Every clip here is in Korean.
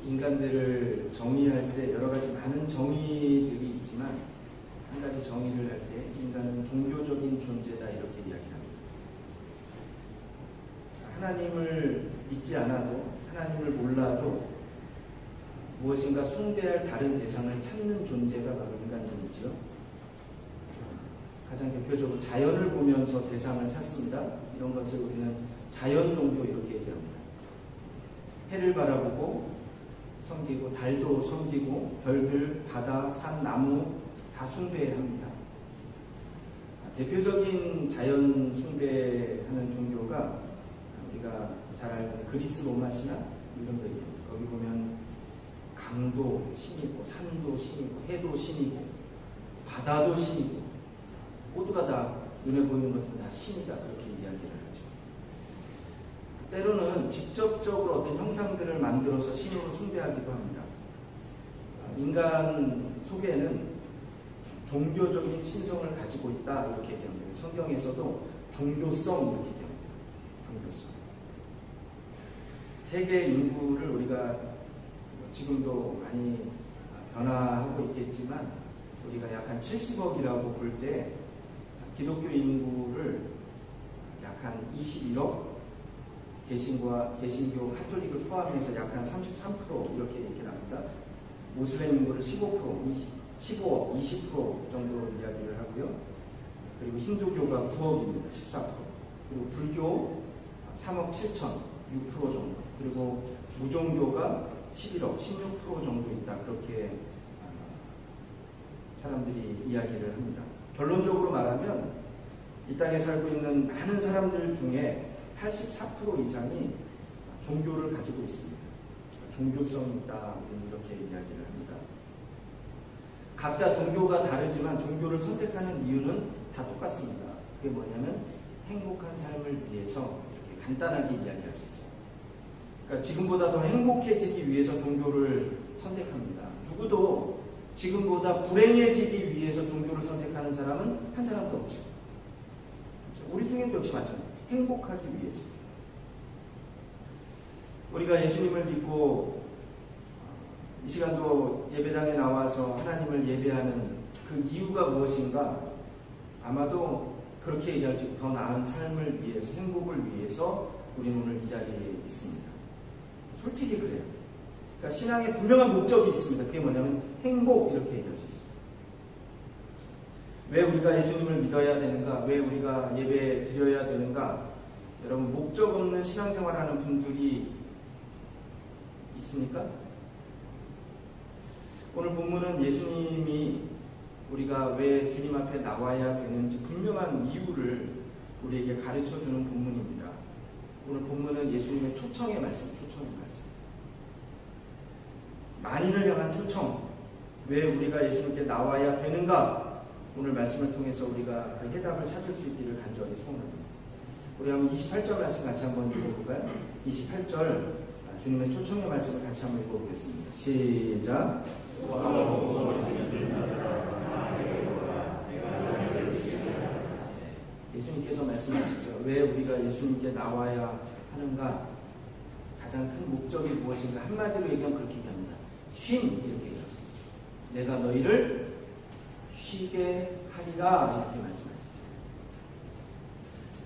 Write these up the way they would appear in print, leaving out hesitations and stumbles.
인간들을 정의할 때 여러 가지 많은 정의들이 있지만 한 가지 정의를 할 때 인간은 종교적인 존재다 이렇게 이야기합니다. 하나님을 믿지 않아도 하나님을 몰라도 무엇인가 숭배할 다른 대상을 찾는 존재가 바로 인간이죠. 가장 대표적으로 자연을 보면서 대상을 찾습니다. 이런 것을 우리는 자연 종교 이렇게 얘기합니다. 해를 바라보고 섬기고 달도 섬기고 별들, 바다, 산, 나무 다 숭배합니다. 대표적인 자연 숭배하는 종교가 우리가 잘 알고 그리스 로마 신화 이런 거 얘기합니다. 거기 보면 강도 신이고 산도 신이고 해도 신이고 바다도 신이고 모두가 다 눈에 보이는 것들은 다 신이다 그렇게 이야기를 하죠. 때로는 직접적으로 어떤 형상들을 만들어서 신으로 숭배하기도 합니다. 인간 속에는 종교적인 신성을 가지고 있다 이렇게 얘기합니다. 성경에서도 종교성 이렇게 얘기합니다. 종교성. 세계 인구를 우리가 지금도 많이 변화하고 있겠지만 우리가 약 한 70억이라고 볼 때 기독교 인구를 약 한 21억, 개신교 카톨릭을 포함해서 약 한 33% 이렇게 얘기를 합니다. 모슬렘 인구를 15억, 20% 정도로 이야기를 하고요. 그리고 힌두교가 9억입니다. 14%. 그리고 불교 3억 7천, 6% 정도. 그리고 무종교가 11억, 16% 정도 있다. 그렇게 사람들이 이야기를 합니다. 결론적으로 말하면 이 땅에 살고 있는 많은 사람들 중에 84% 이상이 종교를 가지고 있습니다. 종교성이 있다. 이렇게 이야기를 합니다. 각자 종교가 다르지만 종교를 선택하는 이유는 다 똑같습니다. 그게 뭐냐면 행복한 삶을 위해서 이렇게 간단하게 이야기할 수 있어요. 그러니까 지금보다 더 행복해지기 위해서 종교를 선택합니다. 누구도 지금보다 불행해지기 위해서 종교를 선택하는 사람은 한 사람도 없죠. 그렇죠? 우리 중에도 역시 마찬가지입니다. 행복하기 위해서. 우리가 예수님을 믿고 이 시간도 예배당에 나와서 하나님을 예배하는 그 이유가 무엇인가? 아마도 그렇게 얘기할 수 있고 더 나은 삶을 위해서, 행복을 위해서 우리는 오늘 이 자리에 있습니다. 솔직히 그래요. 그러니까 신앙에 분명한 목적이 있습니다. 그게 뭐냐면 행복 이렇게 얘기할 수 있습니다. 왜 우리가 예수님을 믿어야 되는가? 왜 우리가 예배 드려야 되는가? 여러분 목적 없는 신앙생활하는 분들이 있습니까? 오늘 본문은 예수님이 우리가 왜 주님 앞에 나와야 되는지 분명한 이유를 우리에게 가르쳐주는 본문입니다. 오늘 본문은 예수님의 초청의 말씀. 만인을 향한 초청. 왜 우리가 예수님께 나와야 되는가? 오늘 말씀을 통해서 우리가 그 해답을 찾을 수 있기를 간절히 소원합니다. 우리 한번 28절 말씀 같이 한번 읽어볼까요? 28절 주님의 초청의 말씀을 같이 한번 읽어보겠습니다. 시작. 예수님께서 말씀하시죠. 왜 우리가 예수님께 나와야 하는가? 가장 큰 목적이 무엇인가? 한마디로 얘기하면 그렇게 얘기합니다. 쉼 이렇게 얘기하셨어요. 내가 너희를 쉬게 하리라 이렇게 말씀하시죠.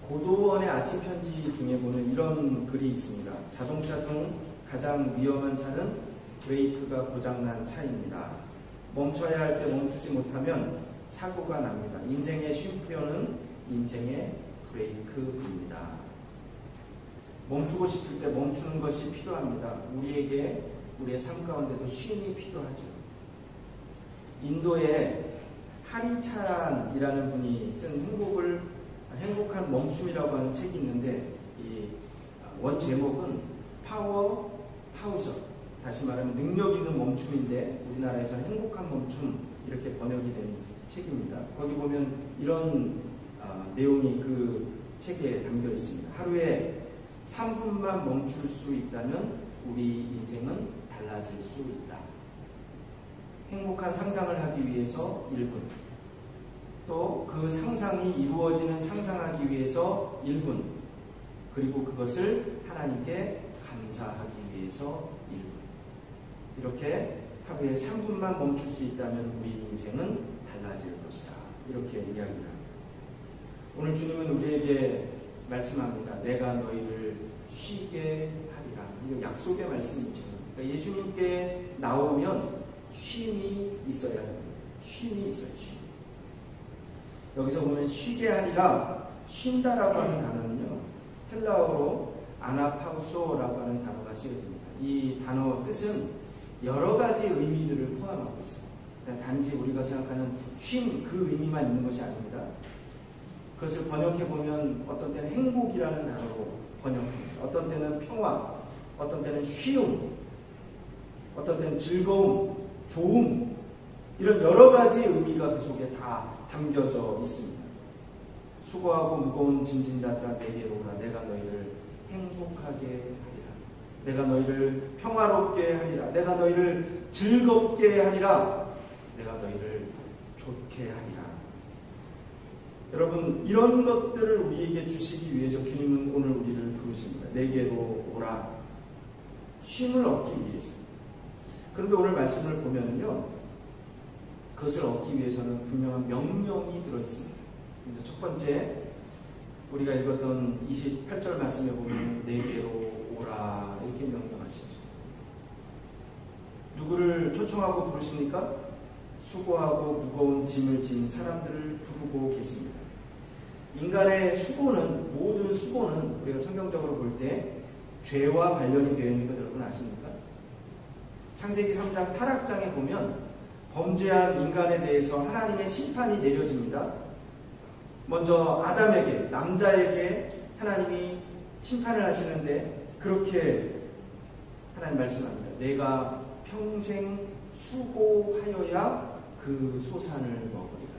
고도원의 아침 편지 중에 보면 이런 글이 있습니다. 자동차 중 가장 위험한 차는 브레이크가 고장난 차입니다. 멈춰야 할 때 멈추지 못하면 사고가 납니다. 인생의 쉼표는 인생의 브레이크입니다. 멈추고 싶을 때 멈추는 것이 필요합니다. 우리에게 우리의 삶 가운데도 쉼이 필요하죠. 인도의 하리차란이라는 분이 쓴 행복한 멈춤이라고 하는 책이 있는데 이 원 제목은 파워 파우저, 다시 말하면 능력 있는 멈춤인데 우리나라에서는 행복한 멈춤 이렇게 번역이 된 책입니다. 거기 보면 이런 내용이 그 책에 담겨 있습니다. 하루에 3분만 멈출 수 있다면 우리 인생은 달라질 수 있다. 행복한 상상을 하기 위해서 1분, 또 그 상상이 이루어지는 상상하기 위해서 1분, 그리고 그것을 하나님께 감사하기 위해서 1분. 이렇게 하루에 3분만 멈출 수 있다면 우리 인생은 달라질 것이다. 이렇게 이야기를 합니다. 오늘 주님은 우리에게 말씀합니다. 내가 너희를 쉬게 하리라. 이거 약속의 말씀이죠. 그러니까 예수님께 나오면 쉼이 있어야 합니다. 쉼이 있어요. 쉼. 여기서 보면 쉬게 하리라, 쉰다라고 하는 단어는요, 헬라어로 아나파우소라고 하는 단어가 쓰여집니다. 이 단어 뜻은 여러 가지 의미들을 포함하고 있어요. 그냥 단지 우리가 생각하는 쉼 그 의미만 있는 것이 아닙니다. 그것을 번역해 보면 어떤 때는 행복이라는 단어로 번역합니다. 어떤 때는 평화, 어떤 때는 쉬움, 어떤 때는 즐거움, 좋음, 이런 여러 가지 의미가 그 속에 다 담겨져 있습니다. 수고하고 무거운 짐진 자들아 내게로 오라. 내가 너희를 행복하게 하리라. 내가 너희를 평화롭게 하리라. 내가 너희를 즐겁게 하리라. 내가 너희를 좋게 하리라. 여러분, 이런 것들을 우리에게 주시기 위해서 주님은 오늘 우리를 부르십니다. 내게로 오라. 쉼을 얻기 위해서. 그런데 오늘 말씀을 보면요, 그것을 얻기 위해서는 분명한 명령이 들어있습니다. 첫 번째, 우리가 읽었던 28절 말씀에 보면 내게로 오라 이렇게 명령하시죠. 누구를 초청하고 부르십니까? 수고하고 무거운 짐을 진 사람들을 부르고 계십니다. 인간의 수고는, 모든 수고는 우리가 성경적으로 볼 때 죄와 관련이 되어 있는 것 여러분 아십니까? 창세기 3장 타락장에 보면 범죄한 인간에 대해서 하나님의 심판이 내려집니다. 먼저 아담에게, 남자에게 하나님이 심판을 하시는데 그렇게 하나님 말씀합니다. 내가 평생 수고하여야 그 소산을 먹으리라.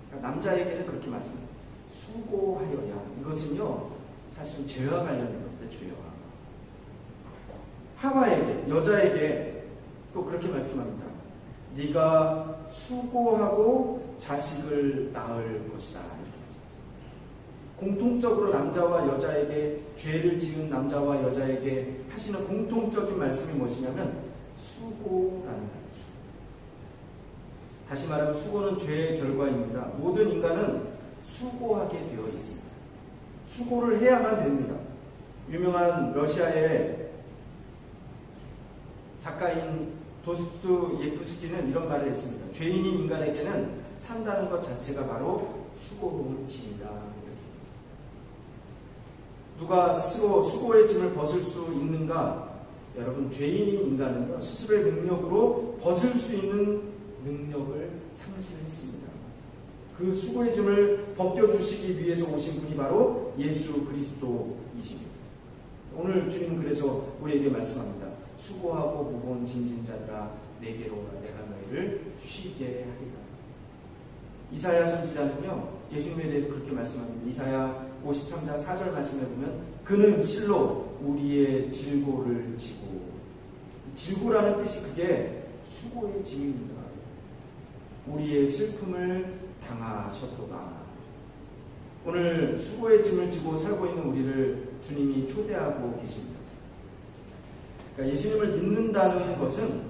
그러니까 남자에게는 그렇게 말씀합니다. 수고하여야. 이것은요, 사실은 죄와 관련된 겁니다. 죄와. 하와에게, 여자에게 또 그렇게 말씀합니다. 네가 수고하고 자식을 낳을 것이다. 이렇게 말씀하십니다. 공통적으로 남자와 여자에게, 죄를 지은 남자와 여자에게 하시는 공통적인 말씀이 무엇이냐면 수고라는 단어죠. 다시 말하면 수고는 죄의 결과입니다. 모든 인간은 수고하게 되어 있습니다. 수고를 해야만 됩니다. 유명한 러시아의 작가인 도스토옙스키는 이런 말을 했습니다. 죄인인 인간에게는 산다는 것 자체가 바로 수고로운 짐이다. 누가 스스로 수고의 짐을 벗을 수 있는가? 여러분, 죄인인 인간은 스스로의 능력으로 벗을 수 있는 능력을 상실했습니다. 그 수고의 짐을 벗겨주시기 위해서 오신 분이 바로 예수 그리스도이십니다. 오늘 주님은 그래서 우리에게 말씀합니다. 수고하고 무거운 짐진 자들아 내게로 오라. 내가 너희를 쉬게 하리라. 이사야 선지자는요, 예수님에 대해서 그렇게 말씀합니다. 이사야 53장 4절 말씀에 보면 그는 실로 우리의 질고를 지고, 질고라는 뜻이 그게 수고의 짐입니다. 우리의 슬픔을 당하셨도다. 오늘 수고의 짐을 지고 살고 있는 우리를 주님이 초대하고 계십니다. 그러니까 예수님을 믿는다는 것은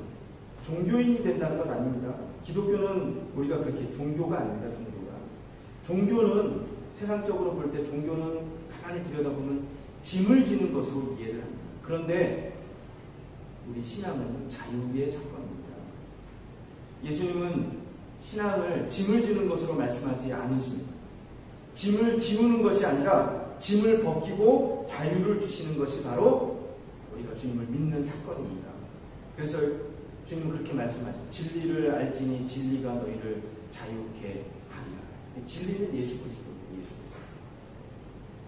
종교인이 된다는 것 아닙니다. 기독교는 우리가 그렇게 종교가 아닙니다. 종교는 세상적으로 볼 때 종교는 가만히 들여다보면 짐을 지는 것으로 이해를 합니다. 그런데 우리 신앙은 자유의 사건입니다. 예수님은 신앙을 짐을 지는 것으로 말씀하지 않으십니다. 짐을 지우는 것이 아니라 짐을 벗기고 자유를 주시는 것이 바로 우리가 주님을 믿는 사건입니다. 그래서 주님은 그렇게 말씀하십니다. 진리를 알지니 진리가 너희를 자유케 하리라. 진리는 예수 그리스도입니다. 예수.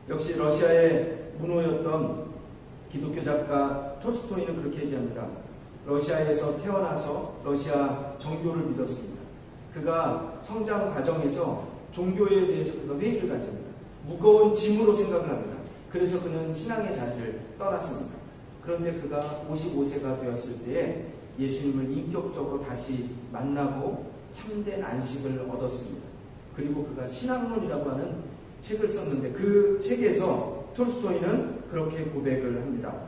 역시 러시아의 문호였던 기독교 작가 톨스토이는 그렇게 얘기합니다. 러시아에서 태어나서 러시아 정교를 믿었습니다. 그가 성장 과정에서 종교에 대해서 그가 회의를 가집니다. 무거운 짐으로 생각을 합니다. 그래서 그는 신앙의 자리를 떠났습니다. 그런데 그가 55세가 되었을 때에 예수님을 인격적으로 다시 만나고 참된 안식을 얻었습니다. 그리고 그가 신학론이라고 하는 책을 썼는데 그 책에서 톨스토이는 그렇게 고백을 합니다.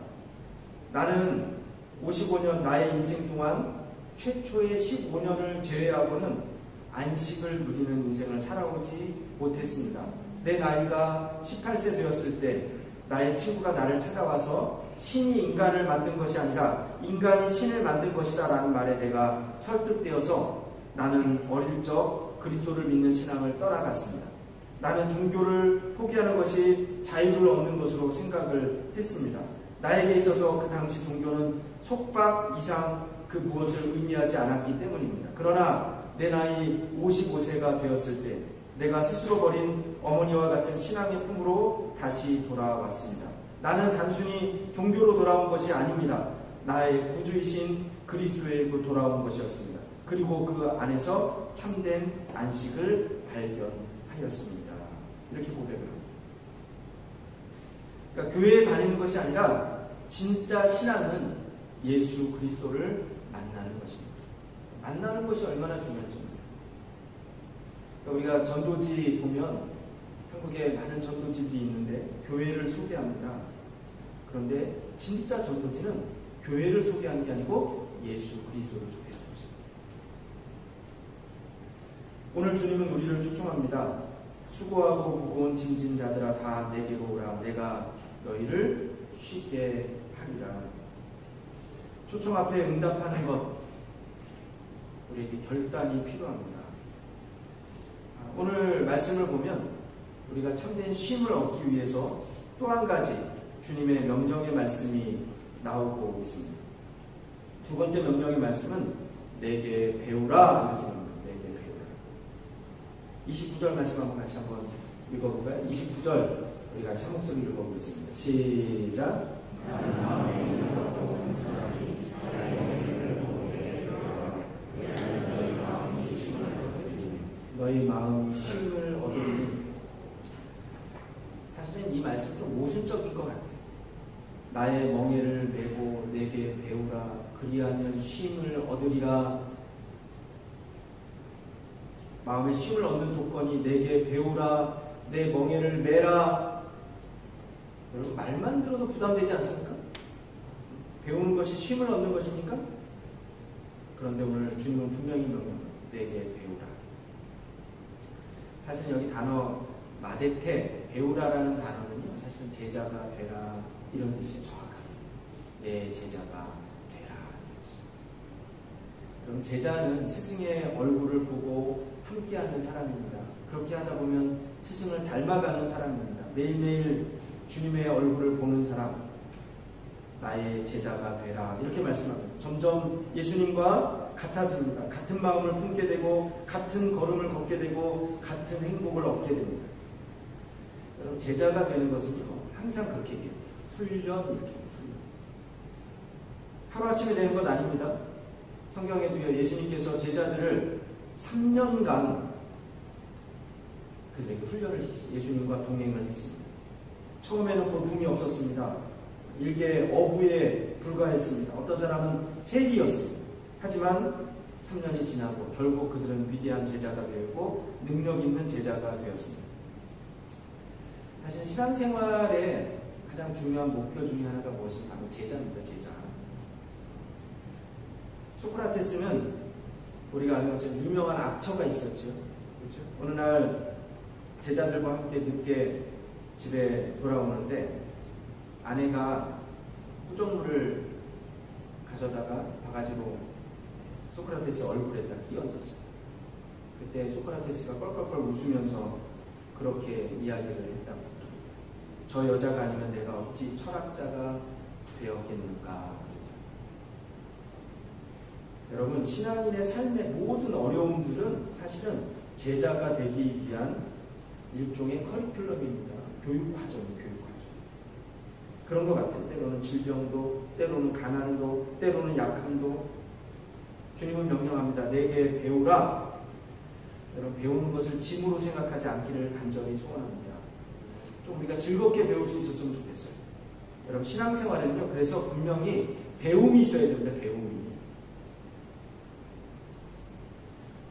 나는 55년 나의 인생 동안 최초의 15년을 제외하고는 안식을 누리는 인생을 살아오지 못했습니다. 내 나이가 18세 되었을 때 나의 친구가 나를 찾아와서 신이 인간을 만든 것이 아니라 인간이 신을 만든 것이다 라는 말에 내가 설득되어서 나는 어릴 적 그리스도를 믿는 신앙을 떠나갔습니다. 나는 종교를 포기하는 것이 자유를 얻는 것으로 생각을 했습니다. 나에게 있어서 그 당시 종교는 속박 이상 그 무엇을 의미하지 않았기 때문입니다. 그러나 내 나이 55세가 되었을 때 내가 스스로 버린 어머니와 같은 신앙의 품으로 다시 돌아왔습니다. 나는 단순히 종교로 돌아온 것이 아닙니다. 나의 구주이신 그리스도에게 돌아온 것이었습니다. 그리고 그 안에서 참된 안식을 발견하였습니다. 이렇게 고백을 합니다. 그러니까 교회에 다니는 것이 아니라 진짜 신앙은 예수 그리스도를 만나는 것입니다. 만나는 것이 얼마나 중요한지. 그러니까 우리가 전도지 보면 한국에 많은 전도지들이 있는데 교회를 소개합니다. 그런데 진짜 전도지는 교회를 소개하는 게 아니고 예수 그리스도를 소개하는 것입니다. 오늘 주님은 우리를 초청합니다. 수고하고 무거운 짐진 자들아 다 내게로 오라. 내가 너희를 쉬게 하리라. 초청 앞에 응답하는 것, 우리에게 결단이 필요합니다. 오늘 말씀을 보면 우리가 참된 쉼을 얻기 위해서 또 한 가지 주님의 명령의 말씀이 나오고 있습니다. 두 번째 명령의 말씀은 내게 배우라 이렇게 합니다. 내게 배우라. 29절 말씀 한번 같이 한번 읽어볼까요? 29절 우리 같이 한 목소리로 읽어보겠습니다. 시작. 너희 마음이 쉼을 얻으리니. 사실은 이 말씀 좀 모순적인 것 같아요. 나의 멍에를 메고 내게 배우라. 그리하면 쉼을 얻으리라. 마음의 쉼을 얻는 조건이 내게 배우라. 내 멍에를 메라. 여러분 말만 들어도 부담되지 않습니까? 배우는 것이 쉼을 얻는 것입니까? 그런데 오늘 주님은 분명히 명령합니다. 내게 배우라. 사실 여기 단어 마데테, 배우라라는 단어는요, 사실은 제자가 되라 이런 뜻이 정확하게 내 제자가 되라. 그럼 제자는 스승의 얼굴을 보고 함께하는 사람입니다. 그렇게 하다 보면 스승을 닮아가는 사람입니다. 매일매일 주님의 얼굴을 보는 사람, 나의 제자가 되라 이렇게 말씀합니다. 점점 예수님과 같아집니다. 같은 마음을 품게 되고 같은 걸음을 걷게 되고 같은 행복을 얻게 됩니다. 여러분 제자가 되는 것은요 항상 그렇게 해요. 훈련 이렇게 해요. 훈련. 하루아침에 되는 것 아닙니다. 성경에도요 예수님께서 제자들을 3년간 그들에게 훈련을 시키셨어요. 예수님과 동행을 했습니다. 처음에는 볼품이 없었습니다. 일개 어부에 불과했습니다. 어떤 사람은 세리였습니다. 하지만 3년이 지나고 결국 그들은 위대한 제자가 되었고 능력 있는 제자가 되었습니다. 사실 신앙생활의 가장 중요한 목표 중에 하나가 무엇인가? 바로 제자입니다. 제자. 소크라테스는 우리가 아는 것처럼 유명한 악처가 있었죠. 그렇죠? 어느 날 제자들과 함께 늦게 집에 돌아오는데 아내가 구정물을 가져다가 바가지로 소크라테스 얼굴에다 끼얹었어요. 그때 소크라테스가 껄껄껄 웃으면서 그렇게 이야기를 했다고. 저 여자가 아니면 내가 어찌 철학자가 되었겠는가. 여러분 신앙인의 삶의 모든 어려움들은 사실은 제자가 되기 위한 일종의 커리큘럼입니다. 교육과정이에요. 교육과정. 그런 것 같아요. 때로는 질병도, 때로는 가난도, 때로는 약함도 주님은 명령합니다. 내게 배우라. 여러분 배우는 것을 짐으로 생각하지 않기를 간절히 소원합니다. 좀 우리가 즐겁게 배울 수 있었으면 좋겠어요. 여러분 신앙생활에는요. 그래서 분명히 배움이 있어야 됩니다.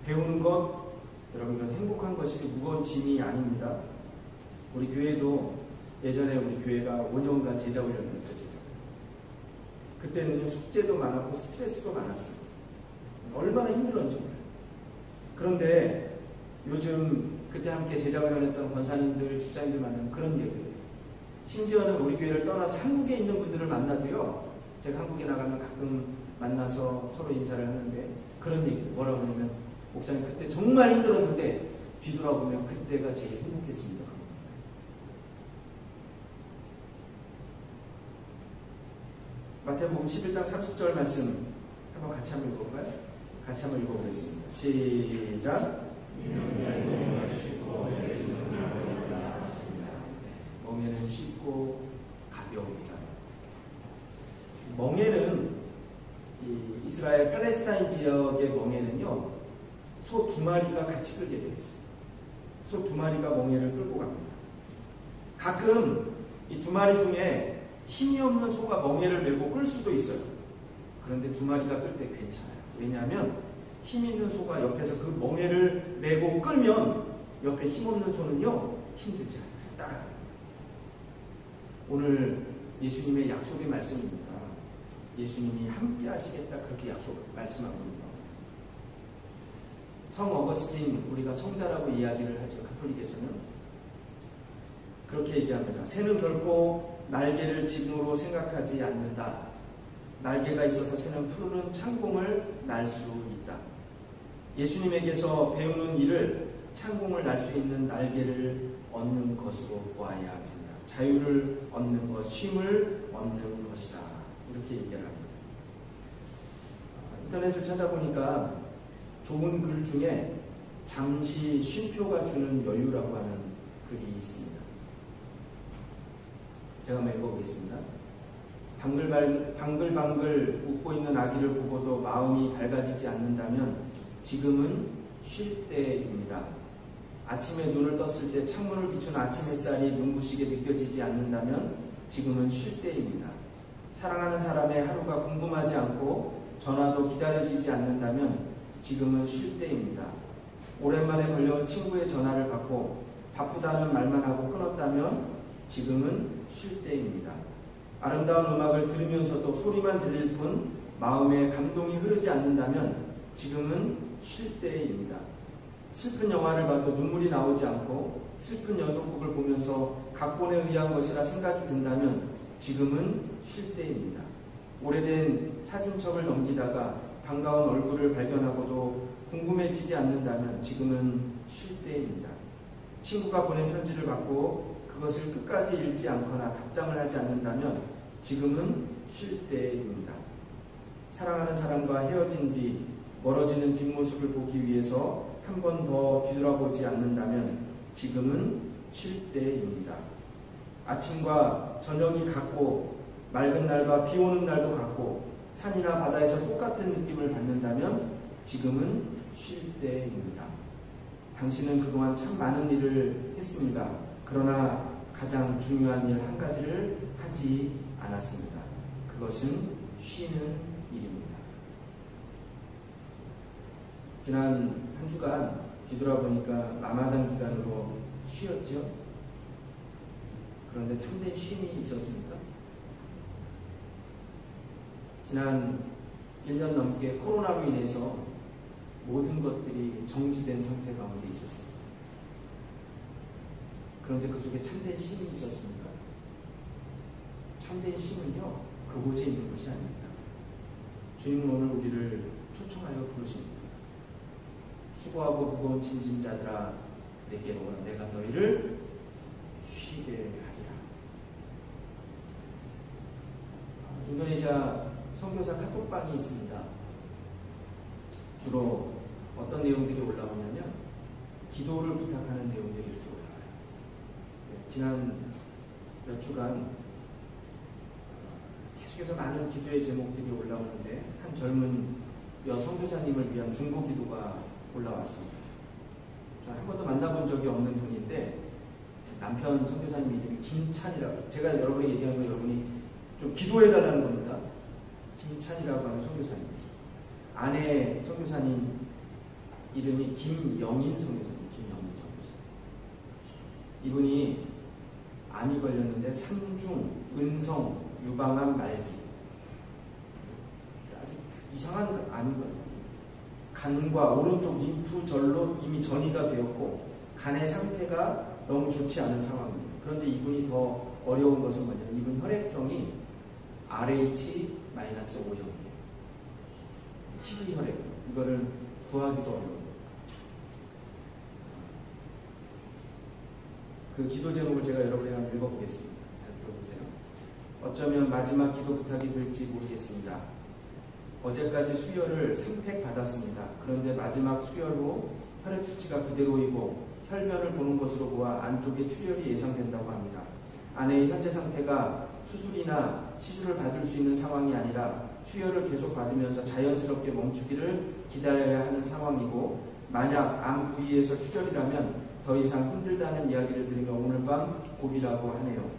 배우는 것 여러분 이것은 행복한 것이 무거운 짐이 아닙니다. 우리 교회도 예전에 우리 교회가 5년간 제자 훈련을 했어요. 제자. 그때는요, 숙제도 많았고 스트레스도 많았어요. 얼마나 힘들었는지 몰라요. 그런데 요즘 그때 함께 제자훈련 했던 권사님들, 집사님들 만나면 그런 얘기예요. 심지어는 우리 교회를 떠나서 한국에 있는 분들을 만나도요, 제가 한국에 나가면 가끔 만나서 서로 인사를 하는데 그런 얘기, 뭐라고 하냐면, 목사님 그때 정말 힘들었는데 뒤돌아보면 그때가 제일 행복했습니다. 마태복음 11장 30절 말씀 한번 같이 한번 읽어볼까요? 같이 한번 읽어보겠습니다. 시작. 멍에는 쉽고 가벼움이라. 멍에는 이 이스라엘 팔레스타인 지역의 멍에는요, 소 2마리가 같이 끌게 되어 있어요. 소 2마리가 멍에를 끌고 갑니다. 가끔 이 2마리 중에 힘이 없는 소가 멍에를 메고 끌 수도 있어요. 그런데 2마리가 끌 때 괜찮아요. 왜냐하면 힘 있는 소가 옆에서 그 멍에를 메고 끌면 옆에 힘 없는 소는요, 힘들지 않아요. 따라가요. 오늘 예수님의 약속의 말씀입니다. 예수님이 함께 하시겠다, 그렇게 말씀한 겁니다. 성 어거스틴, 우리가 성자라고 이야기를 하죠. 가톨릭에서는 그렇게 얘기합니다. 새는 결코 날개를 짐으로 생각하지 않는다. 날개가 있어서 새는 푸른 창공을 날 수 있다. 예수님에게서 배우는 일을 창공을 날 수 있는 날개를 얻는 것으로 보아야 합니다. 자유를 얻는 것, 쉼을 얻는 것이다. 이렇게 얘기를 합니다. 인터넷을 찾아보니까 좋은 글 중에 잠시 쉼표가 주는 여유라고 하는 글이 있습니다. 제가 한번 읽어보겠습니다. 방글방글 웃고 있는 아기를 보고도 마음이 밝아지지 않는다면 지금은 쉴 때입니다. 아침에 눈을 떴을 때 창문을 비춘 아침 햇살이 눈부시게 느껴지지 않는다면 지금은 쉴 때입니다. 사랑하는 사람의 하루가 궁금하지 않고 전화도 기다려지지 않는다면 지금은 쉴 때입니다. 오랜만에 걸려온 친구의 전화를 받고 바쁘다는 말만 하고 끊었다면 지금은 쉴 때입니다. 아름다운 음악을 들으면서도 소리만 들릴 뿐 마음에 감동이 흐르지 않는다면 지금은 쉴 때입니다. 슬픈 영화를 봐도 눈물이 나오지 않고 슬픈 연속극을 보면서 각본에 의한 것이라 생각이 든다면 지금은 쉴 때입니다. 오래된 사진첩을 넘기다가 반가운 얼굴을 발견하고도 궁금해지지 않는다면 지금은 쉴 때입니다. 친구가 보낸 편지를 받고 그것을 끝까지 읽지 않거나 답장을 하지 않는다면 지금은 쉴 때입니다. 사랑하는 사람과 헤어진 뒤 멀어지는 뒷모습을 보기 위해서 한 번 더 뒤돌아보지 않는다면 지금은 쉴 때입니다. 아침과 저녁이 같고 맑은 날과 비 오는 날도 같고 산이나 바다에서 똑같은 느낌을 받는다면 지금은 쉴 때입니다. 당신은 그동안 참 많은 일을 했습니다. 그러나 가장 중요한 일 한 가지를 하지 않았습니다. 그것은 쉬는 일입니다. 지난 한 주간 뒤돌아보니까 라마단 기간으로 쉬었죠. 그런데 참된 쉼이 있었습니까? 지난 1년 넘게 코로나로 인해서 모든 것들이 정지된 상태 가운데 있었습니다. 그런데 그 속에 참된 쉼이 있었습니까? 참된 쉼은요, 그곳에 있는 것이 아닙니다. 주님은 오늘 우리를 초청하여 부르십니다. 수고하고 무거운 짐진자들아 내게로 오라. 내가 너희를 쉬게 하리라. 인도네시아 선교사 카톡방이 있습니다. 주로 어떤 내용들이 올라오냐면 기도를 부탁하는 내용들이 이렇게 올라와요. 지난 몇 주간 계속해서 많은 기도의 제목들이 올라오는데 한 젊은 여선교사님을 위한 중보 기도가 올라왔습니다. 한 번도 만나본 적이 없는 분인데 남편 선교사님 이름이 김찬이라고, 제가 여러분에게 얘기한 거 여러분이 좀 기도해달라는 겁니다. 김찬이라고 하는 선교사님, 아내 선교사님 이름이 김영인 선교사님. 이분이 암이 걸렸는데 3중 은성 유방암 말기, 이상한 아니거든요. 간과 오른쪽 림프절로 이미 전이가 되었고 간의 상태가 너무 좋지 않은 상황입니다. 그런데 이분이 더 어려운 것은 뭐냐면 이분 혈액형이 RH-O형이에요. 희귀 혈액. 이거를 구하기도 어려워요. 그 기도 제목을 제가 여러분에게 한번 읽어보겠습니다. 잘 들어보세요. 어쩌면 마지막 기도 부탁이 될지 모르겠습니다. 어제까지 수혈을 3팩 받았습니다. 그런데 마지막 수혈 후 혈액 수치가 그대로이고 혈변을 보는 것으로 보아 안쪽에 출혈이 예상된다고 합니다. 아내의 현재 상태가 수술이나 시술을 받을 수 있는 상황이 아니라 수혈을 계속 받으면서 자연스럽게 멈추기를 기다려야 하는 상황이고, 만약 암 부위에서 출혈이라면 더 이상 힘들다는 이야기를 들으며 오늘 밤 고비라고 하네요.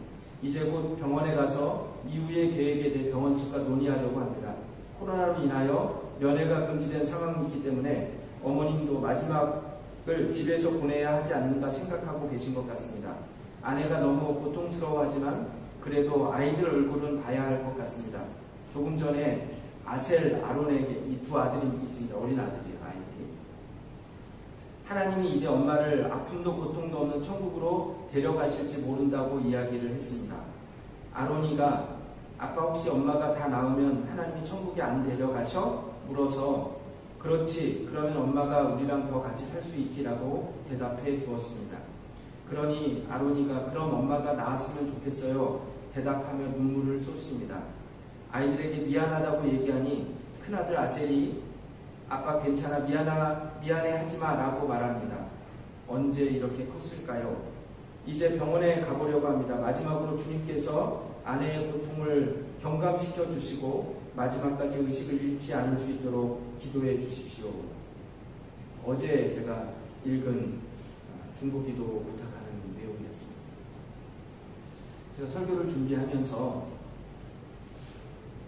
이제 곧 병원에 가서 이후의 계획에 대해 병원 측과 논의하려고 합니다. 코로나로 인하여 면회가 금지된 상황이기 때문에 어머님도 마지막을 집에서 보내야 하지 않는가 생각하고 계신 것 같습니다. 아내가 너무 고통스러워하지만 그래도 아이들 얼굴은 봐야 할 것 같습니다. 조금 전에 아셀, 아론에게 이 두 아들이 있습니다. 어린 아들이에요. 아이들이. 하나님이 이제 엄마를 아픔도 고통도 없는 천국으로 데려가실지 모른다고 이야기를 했습니다. 아론이가 아빠 혹시 엄마가 다 나으면 하나님이 천국에 안 데려가셔? 물어서 그렇지, 그러면 엄마가 우리랑 더 같이 살 수 있지라고 대답해 주었습니다. 그러니 아론이가 그럼 엄마가 나았으면 좋겠어요 대답하며 눈물을 쏟습니다. 아이들에게 미안하다고 얘기하니 큰아들 아셀이 아빠 괜찮아 미안해 하지마 라고 말합니다. 언제 이렇게 컸을까요? 이제 병원에 가보려고 합니다. 마지막으로 주님께서 아내의 고통을 경감시켜 주시고 마지막까지 의식을 잃지 않을 수 있도록 기도해 주십시오. 어제 제가 읽은 중보기도 부탁하는 내용이었습니다. 제가 설교를 준비하면서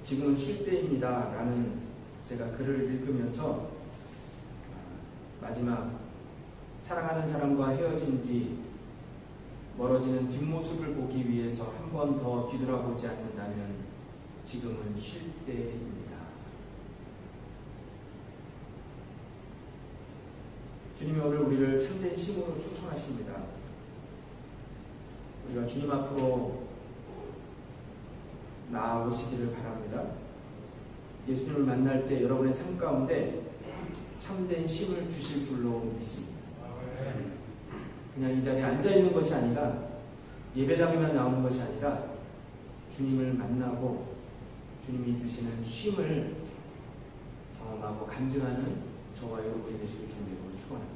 지금은 쉴 때입니다 라는 제가 글을 읽으면서 마지막 사랑하는 사람과 헤어진 뒤 멀어지는 뒷모습을 보기 위해서 한 번 더 뒤돌아보지 않는다면 지금은 쉴 때입니다. 주님이 오늘 우리를 참된 심으로 초청하십니다. 우리가 주님 앞으로 나아오시기를 바랍니다. 예수님을 만날 때 여러분의 삶 가운데 참된 심을 주실 줄로 믿습니다. 그냥 이 자리에 앉아있는 것이 아니라 예배당에만 나오는 것이 아니라 주님을 만나고 주님이 주시는 쉼을 경험하고 간증하는 저와 여러분이 되시길 주님으로 축원합니다.